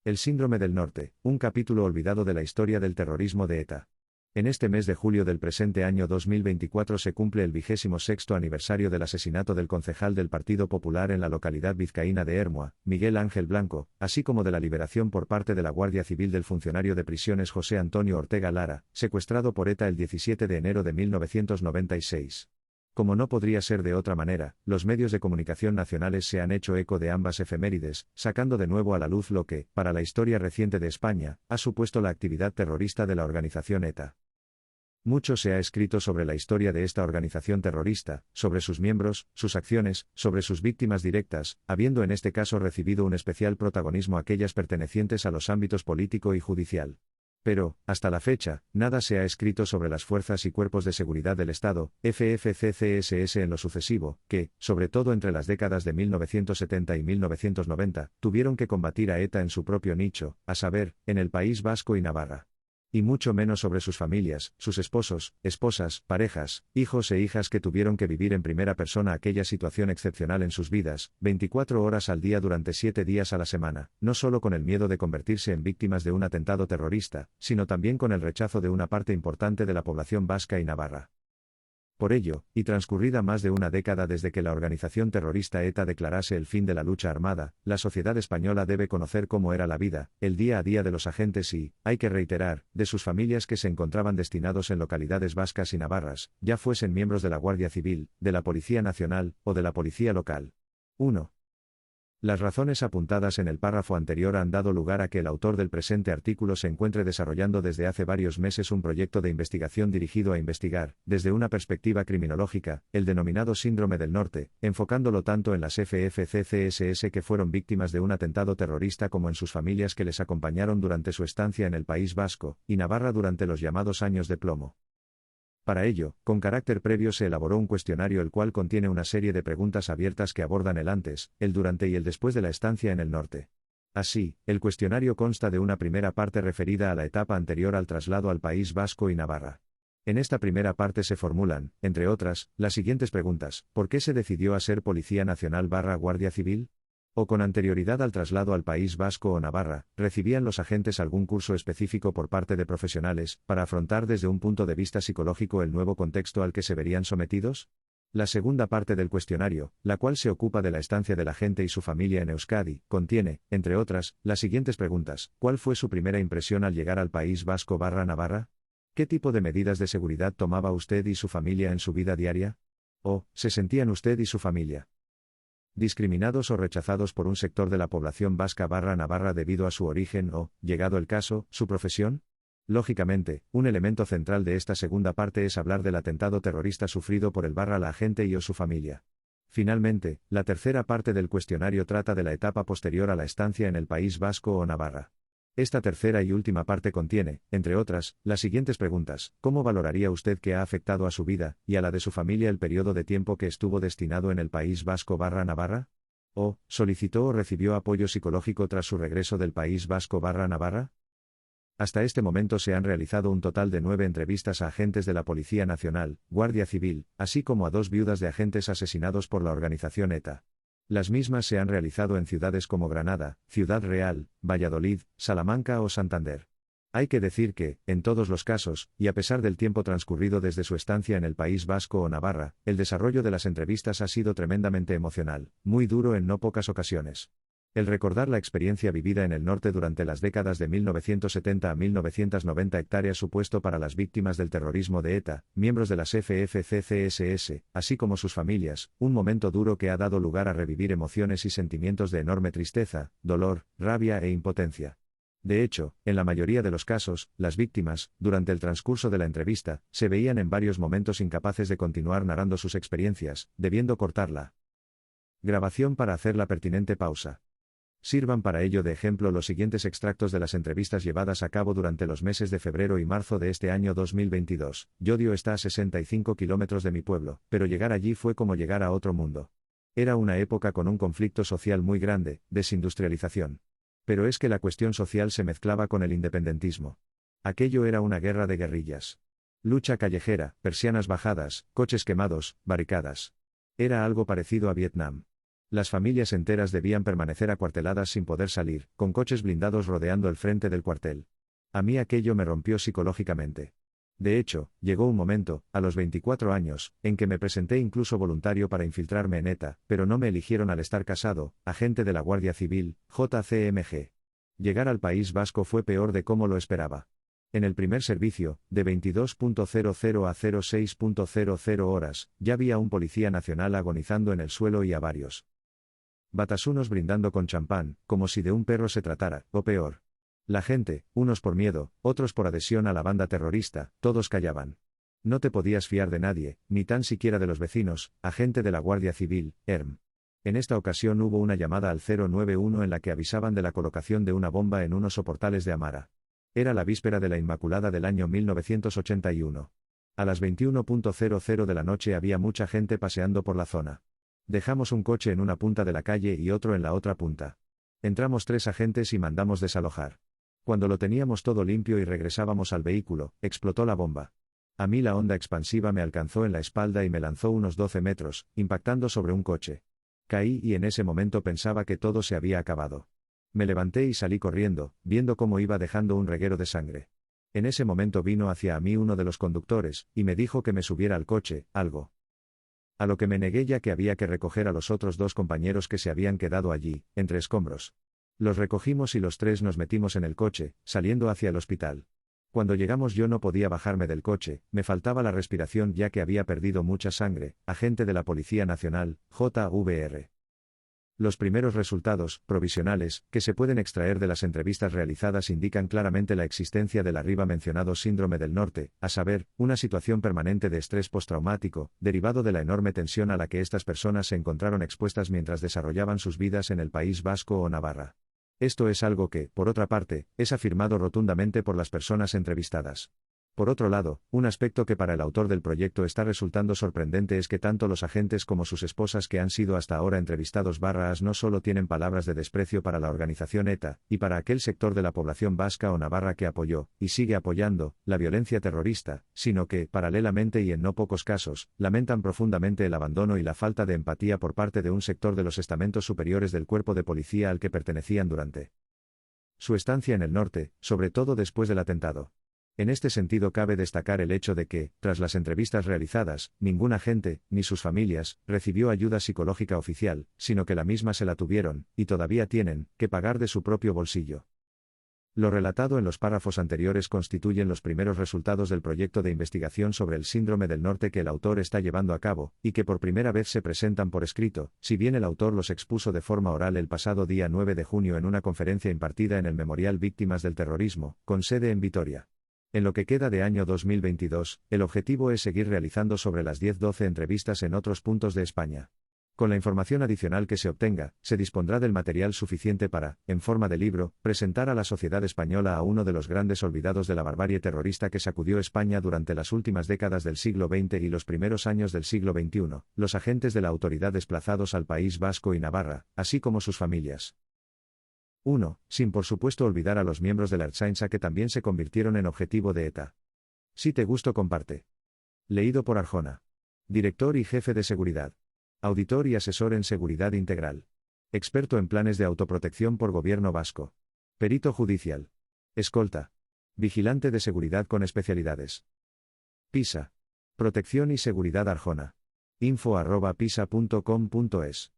El síndrome del norte, un capítulo olvidado de la historia del terrorismo de ETA. En este mes de julio del presente año 2024 se cumple el 26º aniversario del asesinato del concejal del Partido Popular en la localidad vizcaína de Ermua, Miguel Ángel Blanco, así como de la liberación por parte de la Guardia Civil del funcionario de prisiones José Antonio Ortega Lara, secuestrado por ETA el 17 de enero de 1996. Como no podría ser de otra manera, los medios de comunicación nacionales se han hecho eco de ambas efemérides, sacando de nuevo a la luz lo que, para la historia reciente de España, ha supuesto la actividad terrorista de la organización ETA. Mucho se ha escrito sobre la historia de esta organización terrorista, sobre sus miembros, sus acciones, sobre sus víctimas directas, habiendo en este caso recibido un especial protagonismo aquellas pertenecientes a los ámbitos político y judicial. Pero, hasta la fecha, nada se ha escrito sobre las fuerzas y cuerpos de seguridad del Estado, FFCCSS en lo sucesivo, que, sobre todo entre las décadas de 1970 y 1990, tuvieron que combatir a ETA en su propio nicho, a saber, en el País Vasco y Navarra. Y mucho menos sobre sus familias, sus esposos, esposas, parejas, hijos e hijas que tuvieron que vivir en primera persona aquella situación excepcional en sus vidas, 24 horas al día durante 7 días a la semana, no solo con el miedo de convertirse en víctimas de un atentado terrorista, sino también con el rechazo de una parte importante de la población vasca y navarra. Por ello, y transcurrida más de una década desde que la organización terrorista ETA declarase el fin de la lucha armada, la sociedad española debe conocer cómo era la vida, el día a día de los agentes y, hay que reiterar, de sus familias que se encontraban destinados en localidades vascas y navarras, ya fuesen miembros de la Guardia Civil, de la Policía Nacional, o de la Policía Local. 1. Las razones apuntadas en el párrafo anterior han dado lugar a que el autor del presente artículo se encuentre desarrollando desde hace varios meses un proyecto de investigación dirigido a investigar, desde una perspectiva criminológica, el denominado síndrome del norte, enfocándolo tanto en las FFCCSS que fueron víctimas de un atentado terrorista como en sus familias que les acompañaron durante su estancia en el País Vasco y Navarra durante los llamados años de plomo. Para ello, con carácter previo se elaboró un cuestionario el cual contiene una serie de preguntas abiertas que abordan el antes, el durante y el después de la estancia en el norte. Así, el cuestionario consta de una primera parte referida a la etapa anterior al traslado al País Vasco y Navarra. En esta primera parte se formulan, entre otras, las siguientes preguntas: ¿por qué se decidió a ser Policía Nacional / Guardia Civil? O con anterioridad al traslado al País Vasco o Navarra, ¿recibían los agentes algún curso específico por parte de profesionales, para afrontar desde un punto de vista psicológico el nuevo contexto al que se verían sometidos? La segunda parte del cuestionario, la cual se ocupa de la estancia del agente y su familia en Euskadi, contiene, entre otras, las siguientes preguntas: ¿cuál fue su primera impresión al llegar al País Vasco / Navarra? ¿Qué tipo de medidas de seguridad tomaba usted y su familia en su vida diaria? ¿O, se sentían usted y su familia discriminados o rechazados por un sector de la población vasca / navarra debido a su origen o, llegado el caso, su profesión? Lógicamente, un elemento central de esta segunda parte es hablar del atentado terrorista sufrido por el / la agente y o su familia. Finalmente, la tercera parte del cuestionario trata de la etapa posterior a la estancia en el País Vasco o Navarra. Esta tercera y última parte contiene, entre otras, las siguientes preguntas: ¿cómo valoraría usted que ha afectado a su vida, y a la de su familia el periodo de tiempo que estuvo destinado en el País Vasco / Navarra? ¿O, solicitó o recibió apoyo psicológico tras su regreso del País Vasco / Navarra? Hasta este momento se han realizado un total de 9 entrevistas a agentes de la Policía Nacional, Guardia Civil, así como a 2 viudas de agentes asesinados por la organización ETA. Las mismas se han realizado en ciudades como Granada, Ciudad Real, Valladolid, Salamanca o Santander. Hay que decir que, en todos los casos, y a pesar del tiempo transcurrido desde su estancia en el País Vasco o Navarra, el desarrollo de las entrevistas ha sido tremendamente emocional, muy duro en no pocas ocasiones. El recordar la experiencia vivida en el norte durante las décadas de 1970 a 1990 hectáreas supuesto para las víctimas del terrorismo de ETA, miembros de las FFCCSS, así como sus familias, un momento duro que ha dado lugar a revivir emociones y sentimientos de enorme tristeza, dolor, rabia e impotencia. De hecho, en la mayoría de los casos, las víctimas, durante el transcurso de la entrevista, se veían en varios momentos incapaces de continuar narrando sus experiencias, debiendo cortarla grabación para hacer la pertinente pausa. Sirvan para ello de ejemplo los siguientes extractos de las entrevistas llevadas a cabo durante los meses de febrero y marzo de este año 2022. Llodio está a 65 kilómetros de mi pueblo, pero llegar allí fue como llegar a otro mundo. Era una época con un conflicto social muy grande, desindustrialización. Pero es que la cuestión social se mezclaba con el independentismo. Aquello era una guerra de guerrillas. Lucha callejera, persianas bajadas, coches quemados, barricadas. Era algo parecido a Vietnam. Las familias enteras debían permanecer acuarteladas sin poder salir, con coches blindados rodeando el frente del cuartel. A mí aquello me rompió psicológicamente. De hecho, llegó un momento, a los 24 años, en que me presenté incluso voluntario para infiltrarme en ETA, pero no me eligieron al estar casado, agente de la Guardia Civil, JCMG. Llegar al País Vasco fue peor de cómo lo esperaba. En el primer servicio, de 22.00 a 06.00 horas, ya vi a un policía nacional agonizando en el suelo y a varios batasunos brindando con champán, como si de un perro se tratara, o peor. La gente, unos por miedo, otros por adhesión a la banda terrorista, todos callaban. No te podías fiar de nadie, ni tan siquiera de los vecinos, agente de la Guardia Civil, ERM. En esta ocasión hubo una llamada al 091 en la que avisaban de la colocación de una bomba en unos soportales de Amara. Era la víspera de la Inmaculada del año 1981. A las 21:00 de la noche había mucha gente paseando por la zona. Dejamos un coche en una punta de la calle y otro en la otra punta. Entramos 3 agentes y mandamos desalojar. Cuando lo teníamos todo limpio y regresábamos al vehículo, explotó la bomba. A mí la onda expansiva me alcanzó en la espalda y me lanzó unos 12 metros, impactando sobre un coche. Caí y en ese momento pensaba que todo se había acabado. Me levanté y salí corriendo, viendo cómo iba dejando un reguero de sangre. En ese momento vino hacia mí uno de los conductores, y me dijo que me subiera al coche, algo a lo que me negué ya que había que recoger a los otros 2 compañeros que se habían quedado allí, entre escombros. Los recogimos y los 3 nos metimos en el coche, saliendo hacia el hospital. Cuando llegamos yo no podía bajarme del coche, me faltaba la respiración ya que había perdido mucha sangre, agente de la Policía Nacional, JVR. Los primeros resultados, provisionales, que se pueden extraer de las entrevistas realizadas indican claramente la existencia del arriba mencionado síndrome del norte, a saber, una situación permanente de estrés postraumático, derivado de la enorme tensión a la que estas personas se encontraron expuestas mientras desarrollaban sus vidas en el País Vasco o Navarra. Esto es algo que, por otra parte, es afirmado rotundamente por las personas entrevistadas. Por otro lado, un aspecto que para el autor del proyecto está resultando sorprendente es que tanto los agentes como sus esposas que han sido hasta ahora entrevistados barras no solo tienen palabras de desprecio para la organización ETA, y para aquel sector de la población vasca o navarra que apoyó, y sigue apoyando, la violencia terrorista, sino que, paralelamente y en no pocos casos, lamentan profundamente el abandono y la falta de empatía por parte de un sector de los estamentos superiores del cuerpo de policía al que pertenecían durante su estancia en el norte, sobre todo después del atentado. En este sentido cabe destacar el hecho de que, tras las entrevistas realizadas, ningún agente, ni sus familias, recibió ayuda psicológica oficial, sino que la misma se la tuvieron, y todavía tienen, que pagar de su propio bolsillo. Lo relatado en los párrafos anteriores constituyen los primeros resultados del proyecto de investigación sobre el síndrome del norte que el autor está llevando a cabo, y que por primera vez se presentan por escrito, si bien el autor los expuso de forma oral el pasado día 9 de junio en una conferencia impartida en el Memorial Víctimas del Terrorismo, con sede en Vitoria. En lo que queda de año 2022, el objetivo es seguir realizando sobre las 10-12 entrevistas en otros puntos de España. Con la información adicional que se obtenga, se dispondrá del material suficiente para, en forma de libro, presentar a la sociedad española a uno de los grandes olvidados de la barbarie terrorista que sacudió España durante las últimas décadas del siglo XX y los primeros años del siglo XXI, los agentes de la autoridad desplazados al País Vasco y Navarra, así como sus familias. 1. Sin por supuesto olvidar a los miembros de la Ertzaintza que también se convirtieron en objetivo de ETA. Si te gustó comparte. Leído por Arjona. Director y jefe de seguridad. Auditor y asesor en seguridad integral. Experto en planes de autoprotección por gobierno vasco. Perito judicial. Escolta. Vigilante de seguridad con especialidades. PISA. Protección y seguridad Arjona. info@pisa.com.es